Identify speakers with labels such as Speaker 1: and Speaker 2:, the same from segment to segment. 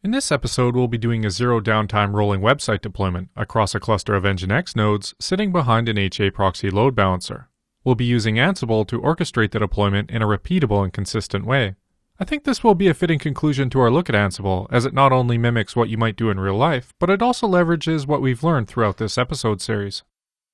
Speaker 1: In this episode, we'll be doing a zero downtime rolling website deployment across a cluster of Nginx nodes sitting behind an HA proxy load balancer. We'll be using Ansible to orchestrate the deployment in a repeatable and consistent way. I think this will be a fitting conclusion to our look at Ansible, as it not only mimics what you might do in real life, but it also leverages what we've learned throughout this episode series.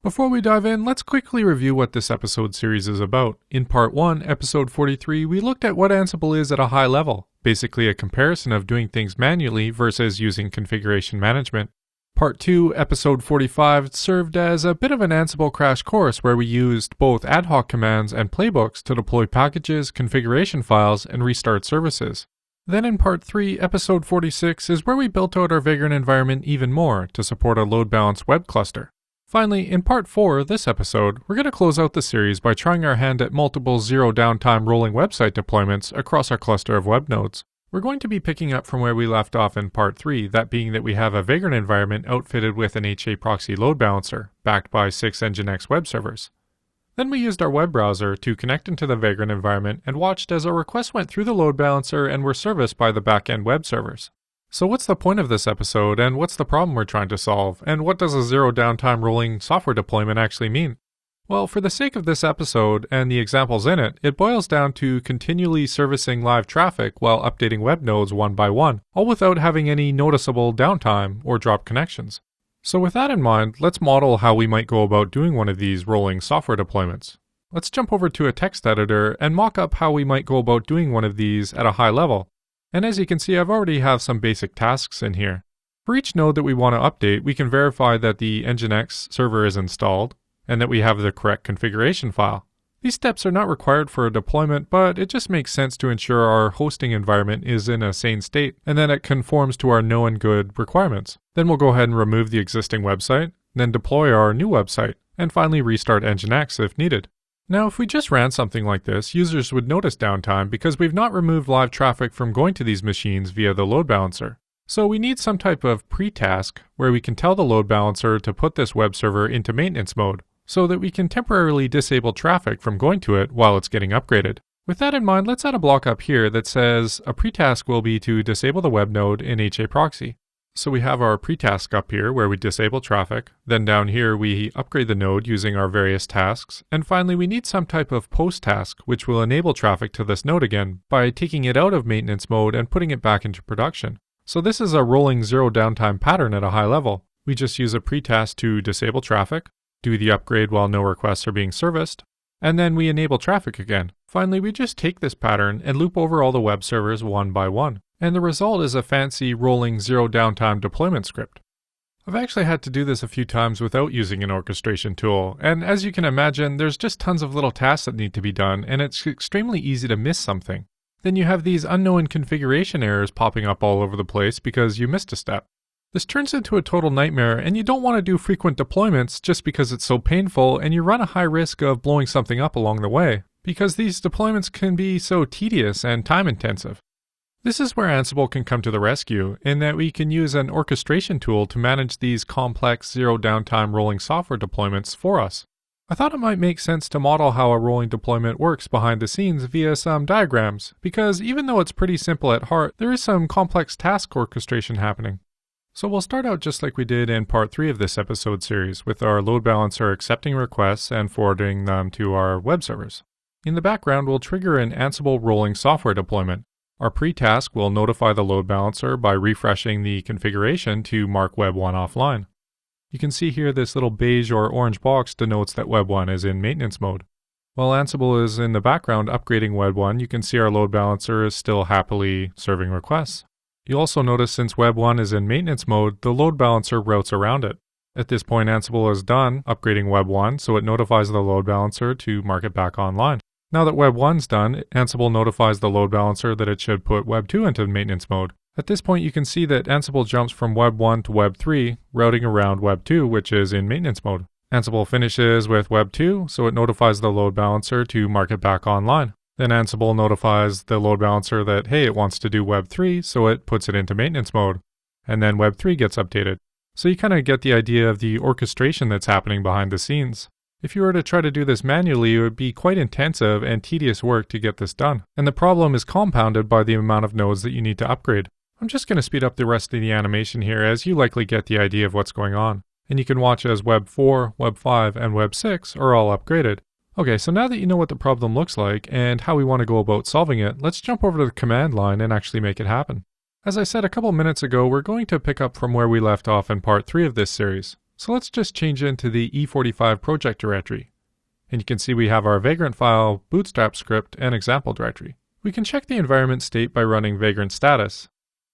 Speaker 1: Before we dive in, let's quickly review what this episode series is about. In Part 1, Episode 43, we looked at what Ansible is at a high level, basically a comparison of doing things manually versus using configuration management. Part 2, Episode 45, served as a bit of an Ansible crash course where we used both ad hoc commands and playbooks to deploy packages, configuration files, and restart services. Then in Part 3, Episode 46 is where we built out our Vagrant environment even more to support a load-balanced web cluster. Finally, in Part 4, this episode, we're going to close out the series by trying our hand at multiple zero-downtime rolling website deployments across our cluster of web nodes. We're going to be picking up from where we left off in Part 3, that being that we have a Vagrant environment outfitted with an HA proxy load balancer, backed by 6 Nginx web servers. Then we used our web browser to connect into the Vagrant environment and watched as our requests went through the load balancer and were serviced by the backend web servers. So what's the point of this episode, and what's the problem we're trying to solve, and what does a zero downtime rolling software deployment actually mean? Well, for the sake of this episode and the examples in it, it boils down to continually servicing live traffic while updating web nodes one by one, all without having any noticeable downtime or drop connections. So with that in mind, let's model how we might go about doing one of these rolling software deployments. Let's jump over to a text editor and mock up how we might go about doing one of these at a high level. And as you can see, I've already have some basic tasks in here. For each node that we want to update, we can verify that the Nginx server is installed and that we have the correct configuration file. These steps are not required for a deployment, but it just makes sense to ensure our hosting environment is in a sane state and that it conforms to our known good requirements. Then we'll go ahead and remove the existing website, then deploy our new website, and finally restart Nginx if needed. Now, if we just ran something like this, users would notice downtime because we've not removed live traffic from going to these machines via the load balancer. So we need some type of pre-task where we can tell the load balancer to put this web server into maintenance mode so that we can temporarily disable traffic from going to it while it's getting upgraded. With that in mind, let's add a block up here that says a pre-task will be to disable the web node in HA proxy. So we have our pre-task up here where we disable traffic, then down here we upgrade the node using our various tasks, and finally we need some type of post-task which will enable traffic to this node again by taking it out of maintenance mode and putting it back into production. So this is a rolling zero downtime pattern at a high level. We just use a pre-task to disable traffic, do the upgrade while no requests are being serviced, and then we enable traffic again. Finally, we just take this pattern and loop over all the web servers one by one. And the result is a fancy rolling zero downtime deployment script. I've actually had to do this a few times without using an orchestration tool, and as you can imagine, there's just tons of little tasks that need to be done, and it's extremely easy to miss something. Then you have these unknown configuration errors popping up all over the place because you missed a step. This turns into a total nightmare, and you don't want to do frequent deployments just because it's so painful, and you run a high risk of blowing something up along the way, because these deployments can be so tedious and time intensive. This is where Ansible can come to the rescue, in that we can use an orchestration tool to manage these complex zero downtime rolling software deployments for us. I thought it might make sense to model how a rolling deployment works behind the scenes via some diagrams, because even though it's pretty simple at heart, there is some complex task orchestration happening. So we'll start out just like we did in Part 3 of this episode series, with our load balancer accepting requests and forwarding them to our web servers. In the background, we'll trigger an Ansible rolling software deployment. Our pre-task will notify the load balancer by refreshing the configuration to mark Web 1 offline. You can see here this little beige or orange box denotes that Web 1 is in maintenance mode. While Ansible is in the background upgrading Web 1, you can see our load balancer is still happily serving requests. You'll also notice since Web 1 is in maintenance mode, the load balancer routes around it. At this point, Ansible is done upgrading Web 1, so it notifies the load balancer to mark it back online. Now that Web 1's done, Ansible notifies the load balancer that it should put Web 2 into maintenance mode. At this point, you can see that Ansible jumps from Web 1 to Web 3, routing around Web 2, which is in maintenance mode. Ansible finishes with Web 2, so it notifies the load balancer to mark it back online. Then Ansible notifies the load balancer that, hey, it wants to do Web 3, so it puts it into maintenance mode. And then Web 3 gets updated. So you kind of get the idea of the orchestration that's happening behind the scenes. If you were to try to do this manually, it would be quite intensive and tedious work to get this done. And the problem is compounded by the amount of nodes that you need to upgrade. I'm just going to speed up the rest of the animation here as you likely get the idea of what's going on. And you can watch as Web 4, Web 5, and Web 6 are all upgraded. Okay, so now that you know what the problem looks like and how we want to go about solving it, let's jump over to the command line and actually make it happen. As I said a couple minutes ago, we're going to pick up from where we left off in part 3 of this series. So let's just change into the E45 project directory. And you can see we have our Vagrant file, Bootstrap script, and example directory. We can check the environment state by running Vagrant status.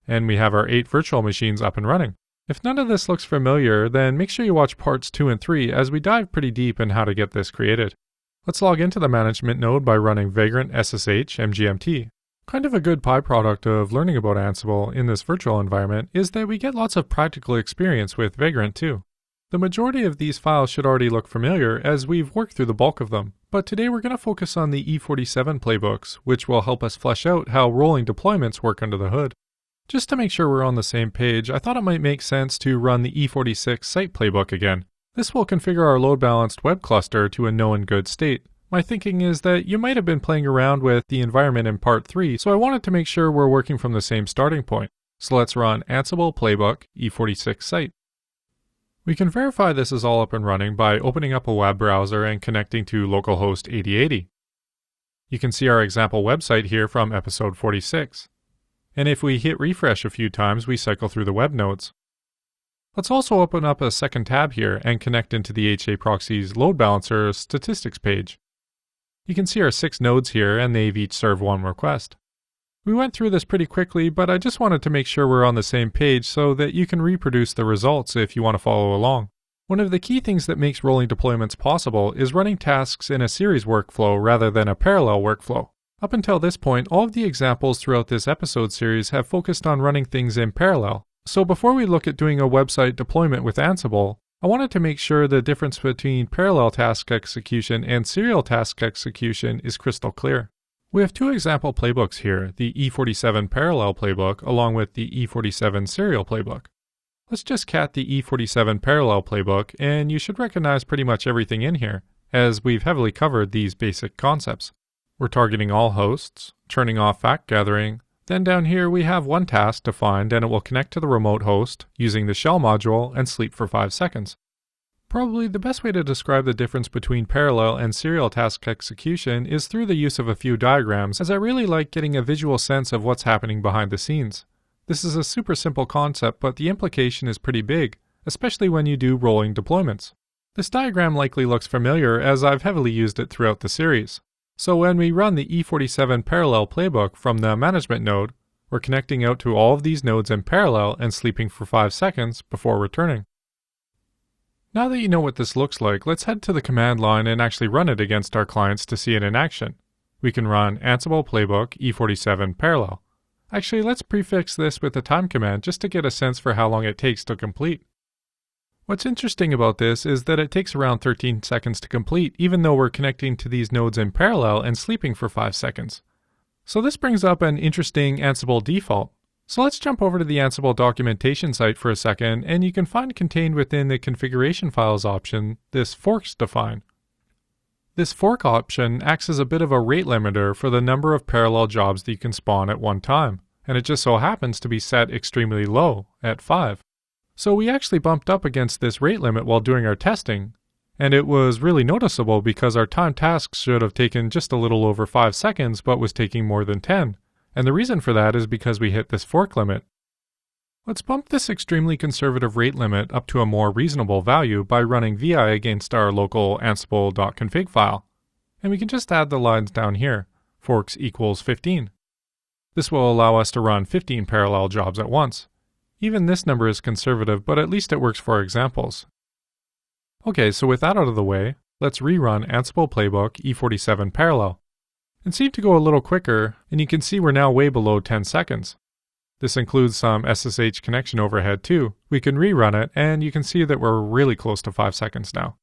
Speaker 1: And we have our 8 virtual machines up and running. If none of this looks familiar, then make sure you watch parts 2 and 3 as we dive pretty deep in how to get this created. Let's log into the management node by running Vagrant Ssh Mgmt. Kind of a good byproduct of learning about Ansible in this virtual environment is that we get lots of practical experience with Vagrant too. The majority of these files should already look familiar as we've worked through the bulk of them, but today we're going to focus on the E47 playbooks, which will help us flesh out how rolling deployments work under the hood. Just to make sure we're on the same page, I thought it might make sense to run the E46 Site Playbook again. This will configure our load-balanced web cluster to a known good state. My thinking is that you might have been playing around with the environment in part 3, so I wanted to make sure we're working from the same starting point. So let's run Ansible Playbook E46 Site. We can verify this is all up and running by opening up a web browser and connecting to localhost 8080. You can see our example website here from episode 46. And if we hit refresh a few times, we cycle through the web nodes. Let's also open up a second tab here and connect into the HA Proxy's load balancer statistics page. You can see our 6 nodes here and they've each served 1 request. We went through this pretty quickly, but I just wanted to make sure we're on the same page so that you can reproduce the results if you want to follow along. One of the key things that makes rolling deployments possible is running tasks in a series workflow rather than a parallel workflow. Up until this point, all of the examples throughout this episode series have focused on running things in parallel. So before we look at doing a website deployment with Ansible, I wanted to make sure the difference between parallel task execution and serial task execution is crystal clear. We have 2 example playbooks here, the E47 parallel playbook along with the E47 serial playbook. Let's just cat the E47 parallel playbook and you should recognize pretty much everything in here, as we've heavily covered these basic concepts. We're targeting all hosts, turning off fact gathering. Then down here we have one task defined and it will connect to the remote host using the shell module and sleep for 5 seconds. Probably the best way to describe the difference between parallel and serial task execution is through the use of a few diagrams, as I really like getting a visual sense of what's happening behind the scenes. This is a super simple concept, but the implication is pretty big, especially when you do rolling deployments. This diagram likely looks familiar as I've heavily used it throughout the series. So when we run the E47 parallel playbook from the management node, we're connecting out to all of these nodes in parallel and sleeping for 5 seconds before returning. Now that you know what this looks like, let's head to the command line and actually run it against our clients to see it in action. We can run Ansible Playbook E47 parallel. Actually, let's prefix this with the time command just to get a sense for how long it takes to complete. What's interesting about this is that it takes around 13 seconds to complete, even though we're connecting to these nodes in parallel and sleeping for 5 seconds. So this brings up an interesting Ansible default. So let's jump over to the Ansible documentation site for a second, and you can find contained within the configuration files option this forks define. This fork option acts as a bit of a rate limiter for the number of parallel jobs that you can spawn at one time, and it just so happens to be set extremely low at 5. So we actually bumped up against this rate limit while doing our testing, and it was really noticeable because our timed tasks should have taken just a little over 5 seconds but was taking more than 10. And the reason for that is because we hit this fork limit. Let's bump this extremely conservative rate limit up to a more reasonable value by running vi against our local ansible.config file. And we can just add the lines down here, forks equals 15. This will allow us to run 15 parallel jobs at once. Even this number is conservative, but at least it works for our examples. Okay, so with that out of the way, let's rerun Ansible Playbook E47 parallel. It seemed to go a little quicker, and you can see we're now way below 10 seconds. This includes some SSH connection overhead too. We can rerun it, and you can see that we're really close to 5 seconds now.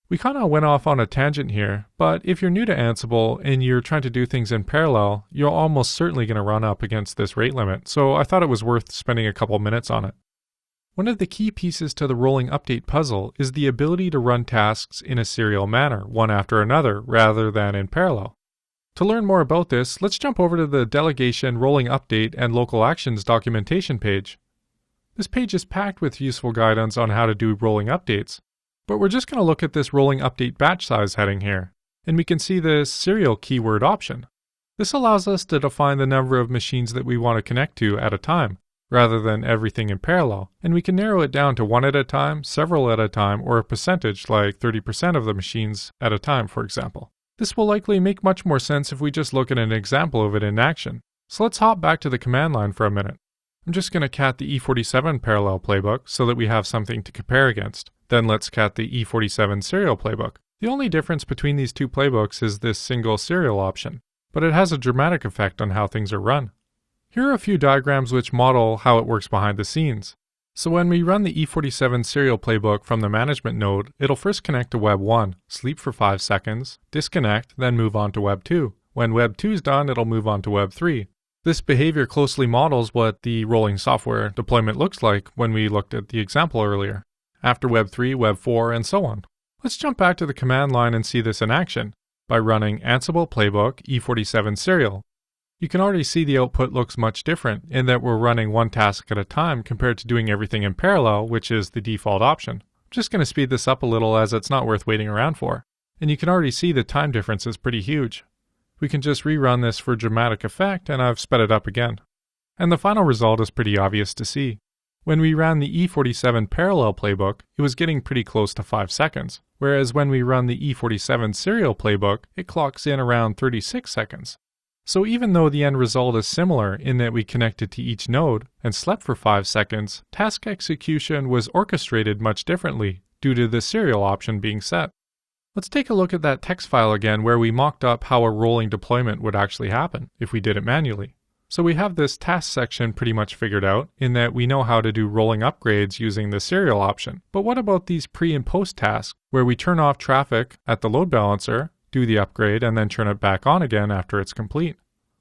Speaker 1: We kind of went off on a tangent here, but if you're new to Ansible and you're trying to do things in parallel, you're almost certainly going to run up against this rate limit, so I thought it was worth spending a couple minutes on it. One of the key pieces to the rolling update puzzle is the ability to run tasks in a serial manner, one after another, rather than in parallel. To learn more about this, let's jump over to the Delegation, Rolling Update, and Local Actions documentation page. This page is packed with useful guidance on how to do rolling updates, but we're just going to look at this rolling update batch size heading here, and we can see this serial keyword option. This allows us to define the number of machines that we want to connect to at a time, rather than everything in parallel, and we can narrow it down to one at a time, several at a time, or a percentage like 30% of the machines at a time, for example. This will likely make much more sense if we just look at an example of it in action. So let's hop back to the command line for a minute. I'm just going to cat the E47 parallel playbook so that we have something to compare against. Then let's cat the E47 serial playbook. The only difference between these two playbooks is this single serial option, but it has a dramatic effect on how things are run. Here are a few diagrams which model how it works behind the scenes. So when we run the E47 serial playbook from the management node, it'll first connect to Web 1, sleep for 5 seconds, disconnect, then move on to Web 2. When Web 2 is done, it'll move on to Web 3. This behavior closely models what the rolling software deployment looks like when we looked at the example earlier. After Web 3, Web 4, and so on. Let's jump back to the command line and see this in action by running Ansible playbook E47 serial. You can already see the output looks much different in that we're running one task at a time compared to doing everything in parallel, which is the default option. I'm just going to speed this up a little as it's not worth waiting around for. And you can already see the time difference is pretty huge. We can just rerun this for dramatic effect, and I've sped it up again. And the final result is pretty obvious to see. When we ran the E47 parallel playbook, it was getting pretty close to 5 seconds, whereas when we run the E47 serial playbook, it clocks in around 36 seconds. So even though the end result is similar in that we connected to each node and slept for 5 seconds, task execution was orchestrated much differently due to the serial option being set. Let's take a look at that text file again where we mocked up how a rolling deployment would actually happen if we did it manually. So we have this task section pretty much figured out in that we know how to do rolling upgrades using the serial option. But what about these pre and post tasks where we turn off traffic at the load balancer, do the upgrade, and then turn it back on again after it's complete?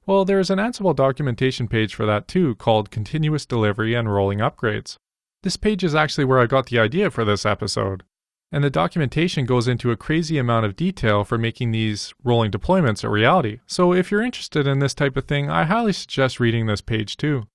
Speaker 1: Well, there's an Ansible documentation page for that too called Continuous Delivery and Rolling Upgrades. This page is actually where I got the idea for this episode. And the documentation goes into a crazy amount of detail for making these rolling deployments a reality. So if you're interested in this type of thing, I highly suggest reading this page too.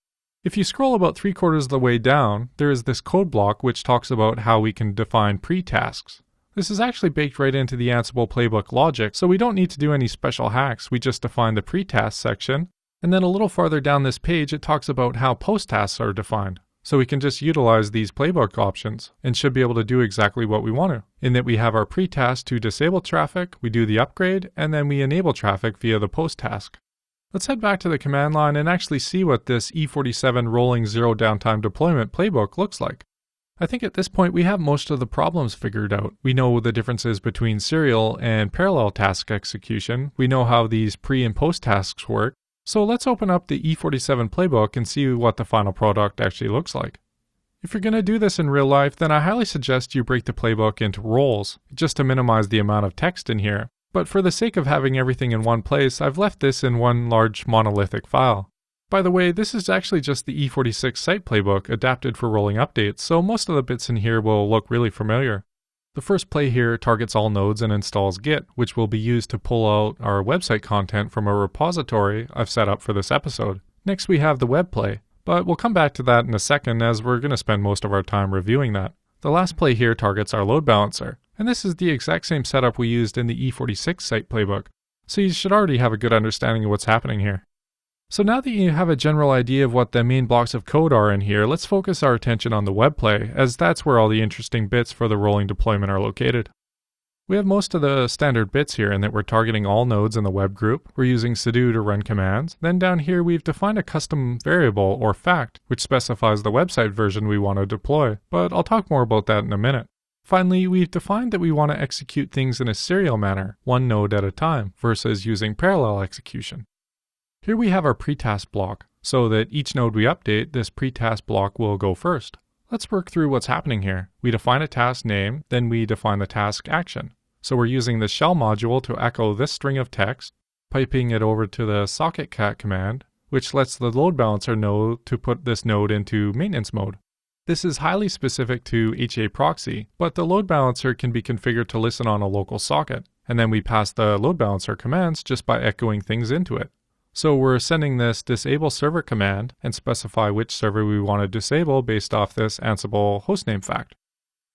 Speaker 1: If you scroll about 3/4 of the way down, there is this code block which talks about how we can define pre-tasks. This is actually baked right into the Ansible playbook logic, so we don't need to do any special hacks. We just define the pre-task section, and then a little farther down this page it talks about how post-tasks are defined. So we can just utilize these playbook options and should be able to do exactly what we want to, in that we have our pre-task to disable traffic, we do the upgrade, and then we enable traffic via the post-task. Let's head back to the command line and actually see what this E47 rolling zero downtime deployment playbook looks like. I think at this point we have most of the problems figured out. We know the differences between serial and parallel task execution. We know how these pre and post tasks work. So let's open up the E47 playbook and see what the final product actually looks like. If you're going to do this in real life, then I highly suggest you break the playbook into roles, just to minimize the amount of text in here. But for the sake of having everything in one place, I've left this in one large monolithic file. By the way, this is actually just the E46 Site Playbook adapted for rolling updates, so most of the bits in here will look really familiar. The first play here targets all nodes and installs Git, which will be used to pull out our website content from a repository I've set up for this episode. Next we have the web play, but we'll come back to that in a second as we're going to spend most of our time reviewing that. The last play here targets our load balancer, and this is the exact same setup we used in the E46 Site Playbook, so you should already have a good understanding of what's happening here. So now that you have a general idea of what the main blocks of code are in here, let's focus our attention on the web play, as that's where all the interesting bits for the rolling deployment are located. We have most of the standard bits here in that we're targeting all nodes in the web group, we're using sudo to run commands, then down here we've defined a custom variable or fact, which specifies the website version we want to deploy, but I'll talk more about that in a minute. Finally, we've defined that we want to execute things in a serial manner, one node at a time, versus using parallel execution. Here we have our pre-task block, so that each node we update, this pre-task block will go first. Let's work through what's happening here. We define a task name, then we define the task action. So we're using the shell module to echo this string of text, piping it over to the socketcat command, which lets the load balancer know to put this node into maintenance mode. This is highly specific to HA proxy, but the load balancer can be configured to listen on a local socket, and then we pass the load balancer commands just by echoing things into it. So we're sending this disable server command and specify which server we want to disable based off this Ansible hostname fact.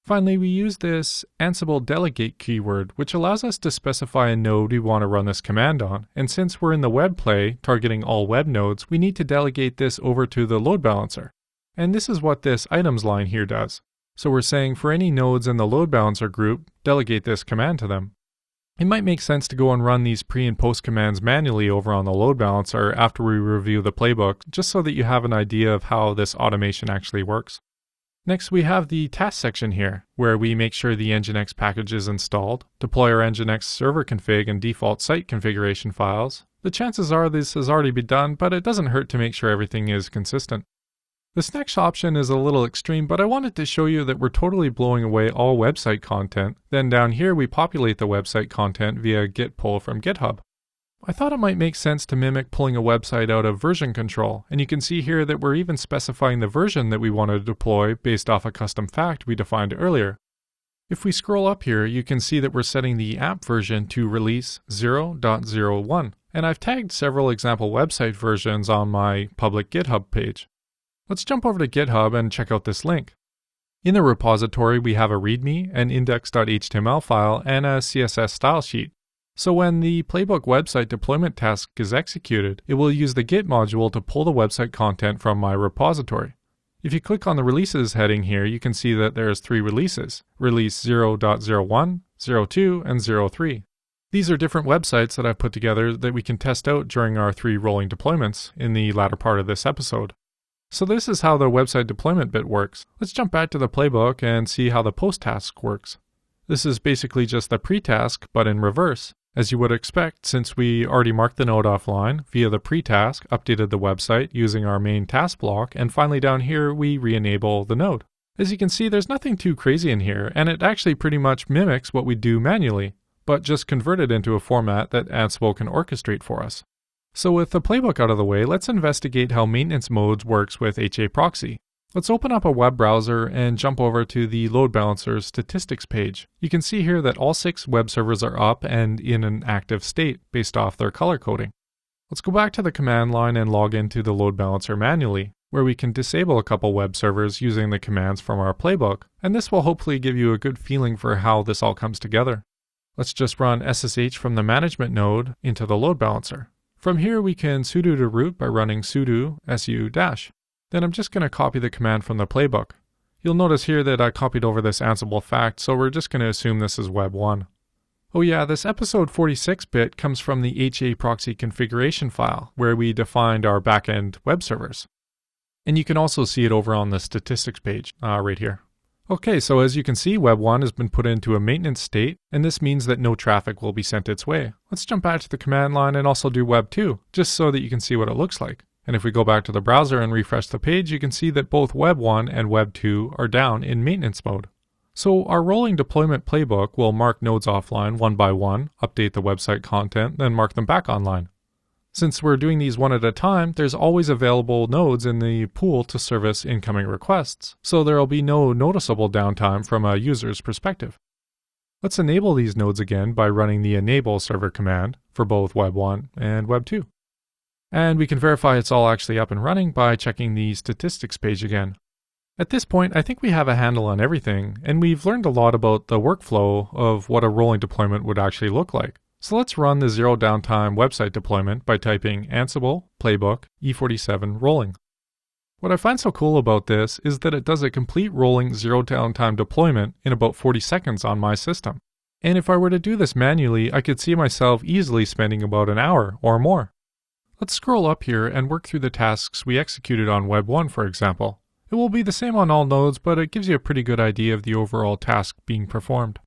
Speaker 1: Finally, we use this Ansible delegate keyword, which allows us to specify a node we want to run this command on. And since we're in the web play, targeting all web nodes, we need to delegate this over to the load balancer. And this is what this items line here does. So we're saying for any nodes in the load balancer group, delegate this command to them. It might make sense to go and run these pre and post commands manually over on the load balancer after we review the playbook, just so that you have an idea of how this automation actually works. Next, we have the task section here, where we make sure the Nginx package is installed, deploy our Nginx server config and default site configuration files. The chances are this has already been done, but it doesn't hurt to make sure everything is consistent. This next option is a little extreme, but I wanted to show you that we're totally blowing away all website content. Then down here, we populate the website content via git pull from GitHub. I thought it might make sense to mimic pulling a website out of version control, and you can see here that we're even specifying the version that we want to deploy based off a custom fact we defined earlier. If we scroll up here, you can see that we're setting the app version to release 0.01, and I've tagged several example website versions on my public GitHub page. Let's jump over to GitHub and check out this link. In the repository, we have a README, an index.html file, and a CSS style sheet. So when the playbook website deployment task is executed, it will use the Git module to pull the website content from my repository. If you click on the releases heading here, you can see that there's 3 releases, release 0.01, 02, and 03. These are different websites that I've put together that we can test out during our 3 rolling deployments in the latter part of this episode. So this is how the website deployment bit works. Let's jump back to the playbook and see how the post task works. This is basically just the pre-task, but in reverse. As you would expect, since we already marked the node offline, via the pre-task, updated the website using our main task block, and finally down here we re-enable the node. As you can see, there's nothing too crazy in here, and it actually pretty much mimics what we do manually, but just converted into a format that Ansible can orchestrate for us. So with the playbook out of the way, let's investigate how maintenance modes works with HA proxy. Let's open up a web browser and jump over to the load balancer statistics page. You can see here that all 6 web servers are up and in an active state based off their color coding. Let's go back to the command line and log into the load balancer manually, where we can disable a couple web servers using the commands from our playbook, and this will hopefully give you a good feeling for how this all comes together. Let's just run SSH from the management node into the load balancer. From here we can sudo to root by running sudo su-. Then I'm just going to copy the command from the playbook. You'll notice here that I copied over this Ansible fact, so we're just going to assume this is web 1. Oh yeah, this episode 46 bit comes from the HA proxy configuration file, where we defined our backend web servers. And you can also see it over on the statistics page, right here. Okay, so as you can see, web 1 has been put into a maintenance state, and this means that no traffic will be sent its way. Let's jump back to the command line and also do web 2, just so that you can see what it looks like. And if we go back to the browser and refresh the page, you can see that both Web 1 and Web 2 are down in maintenance mode. So our rolling deployment playbook will mark nodes offline one by one, update the website content, then mark them back online. Since we're doing these one at a time, there's always available nodes in the pool to service incoming requests, so there will be no noticeable downtime from a user's perspective. Let's enable these nodes again by running the enable server command for both Web 1 and Web 2. And we can verify it's all actually up and running by checking the statistics page again. At this point, I think we have a handle on everything, and we've learned a lot about the workflow of what a rolling deployment would actually look like. So let's run the zero downtime website deployment by typing Ansible playbook E47 rolling. What I find so cool about this is that it does a complete rolling zero downtime deployment in about 40 seconds on my system. And if I were to do this manually, I could see myself easily spending about an hour or more. Let's scroll up here and work through the tasks we executed on Web 1, for example. It will be the same on all nodes, but it gives you a pretty good idea of the overall task being performed.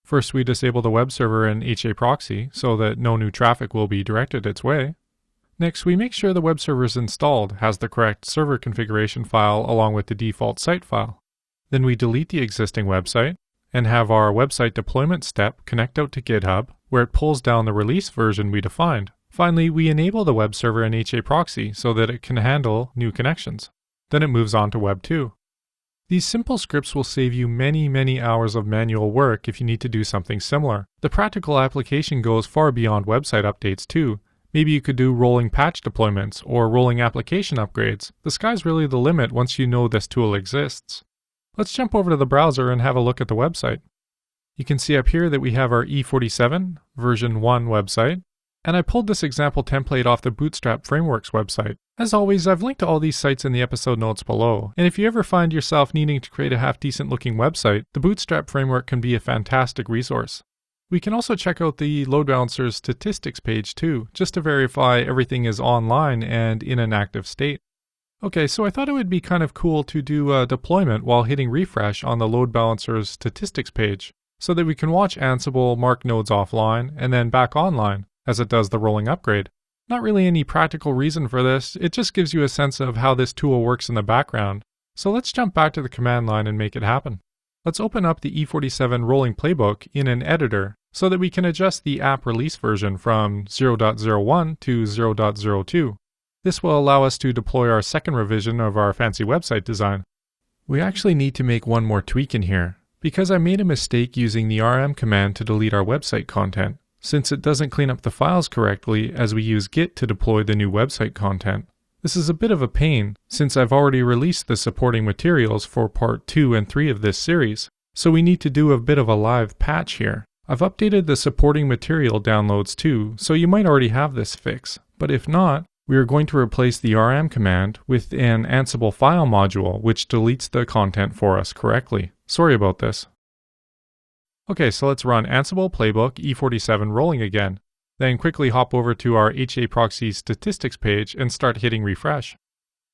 Speaker 1: First, we disable the web server and HA proxy so that no new traffic will be directed its way. Next, we make sure the web server is installed, has the correct server configuration file along with the default site file. Then we delete the existing website and have our website deployment step connect out to GitHub, where it pulls down the release version we defined. Finally, we enable the web server and HA proxy so that it can handle new connections. Then it moves on to Web 2. These simple scripts will save you many hours of manual work if you need to do something similar. The practical application goes far beyond website updates too. Maybe you could do rolling patch deployments or rolling application upgrades. The sky's really the limit once you know this tool exists. Let's jump over to the browser and have a look at the website. You can see up here that we have our E47 version 1 website, and I pulled this example template off the Bootstrap Frameworks website. As always, I've linked to all these sites in the episode notes below, and if you ever find yourself needing to create a half-decent looking website, the Bootstrap Framework can be a fantastic resource. We can also check out the load balancer's statistics page too, just to verify everything is online and in an active state. Okay, so I thought it would be kind of cool to do a deployment while hitting refresh on the load balancer's statistics page, so that we can watch Ansible mark nodes offline and then back online, as it does the rolling upgrade. Not really any practical reason for this, it just gives you a sense of how this tool works in the background. So let's jump back to the command line and make it happen. Let's open up the E47 rolling playbook in an editor so that we can adjust the app release version from 0.01 to 0.02. This will allow us to deploy our second revision of our fancy website design. We actually need to make one more tweak in here, because I made a mistake using the rm command to delete our website content, since it doesn't clean up the files correctly as we use git to deploy the new website content. This is a bit of a pain, since I've already released the supporting materials for part 2 and 3 of this series, so we need to do a bit of a live patch here. I've updated the supporting material downloads too, so you might already have this fix, but if not, we are going to replace the rm command with an Ansible file module which deletes the content for us correctly. Sorry about this. Okay, so let's run Ansible Playbook E47 rolling again, then quickly hop over to our HA proxy statistics page and start hitting refresh.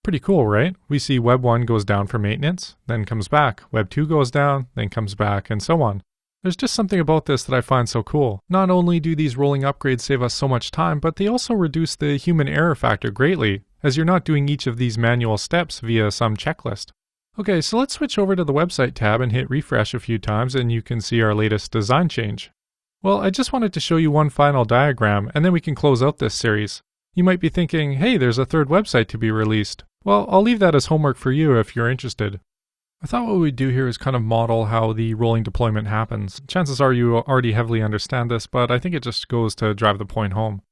Speaker 1: Pretty cool, right? We see Web 1 goes down for maintenance, then comes back, Web 2 goes down, then comes back, and so on. There's just something about this that I find so cool. Not only do these rolling upgrades save us so much time, but they also reduce the human error factor greatly, as you're not doing each of these manual steps via some checklist. Okay, so let's switch over to the website tab and hit refresh a few times and you can see our latest design change. Well, I just wanted to show you one final diagram and then we can close out this series. You might be thinking, hey, there's a third website to be released. Well, I'll leave that as homework for you if you're interested. I thought what we'd do here is kind of model how the rolling deployment happens. Chances are you already heavily understand this, but I think it just goes to drive the point home.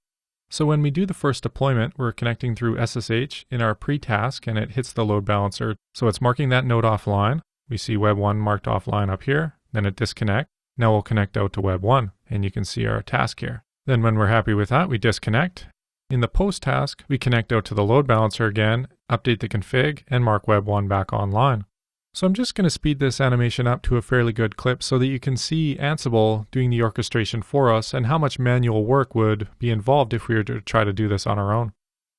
Speaker 1: So when we do the first deployment, we're connecting through SSH in our pre-task and it hits the load balancer. So it's marking that node offline. We see Web 1 marked offline up here, then it disconnects. Now we'll connect out to Web 1 and you can see our task here. Then when we're happy with that, we disconnect. In the post task, we connect out to the load balancer again, update the config, and mark Web 1 back online. So I'm just going to speed this animation up to a fairly good clip so that you can see Ansible doing the orchestration for us and how much manual work would be involved if we were to try to do this on our own.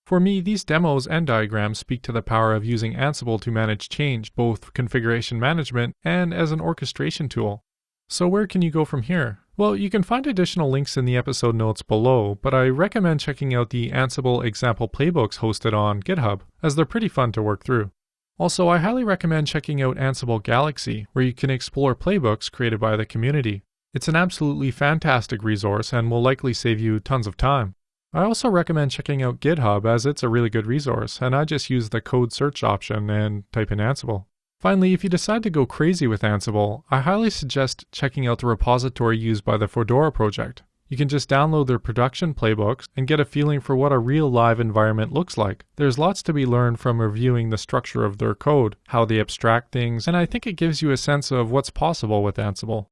Speaker 1: For me, these demos and diagrams speak to the power of using Ansible to manage change, both configuration management and as an orchestration tool. So where can you go from here? Well, you can find additional links in the episode notes below, but I recommend checking out the Ansible example playbooks hosted on GitHub, as they're pretty fun to work through. Also, I highly recommend checking out Ansible Galaxy, where you can explore playbooks created by the community. It's an absolutely fantastic resource and will likely save you tons of time. I also recommend checking out GitHub as it's a really good resource, and I just use the code search option and type in Ansible. Finally, if you decide to go crazy with Ansible, I highly suggest checking out the repository used by the Fedora project. You can just download their production playbooks and get a feeling for what a real live environment looks like. There's lots to be learned from reviewing the structure of their code, how they abstract things, and I think it gives you a sense of what's possible with Ansible.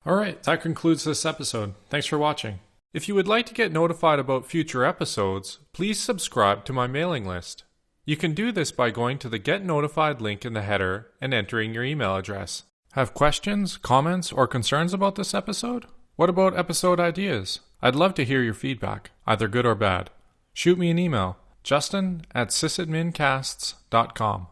Speaker 1: Alright, that concludes this episode. Thanks for watching. If you would like to get notified about future episodes, please subscribe to my mailing list. You can do this by going to the Get Notified link in the header and entering your email address. Have questions, comments, or concerns about this episode? What about episode ideas? I'd love to hear your feedback, either good or bad. Shoot me an email, justin@sysadmincasts.com.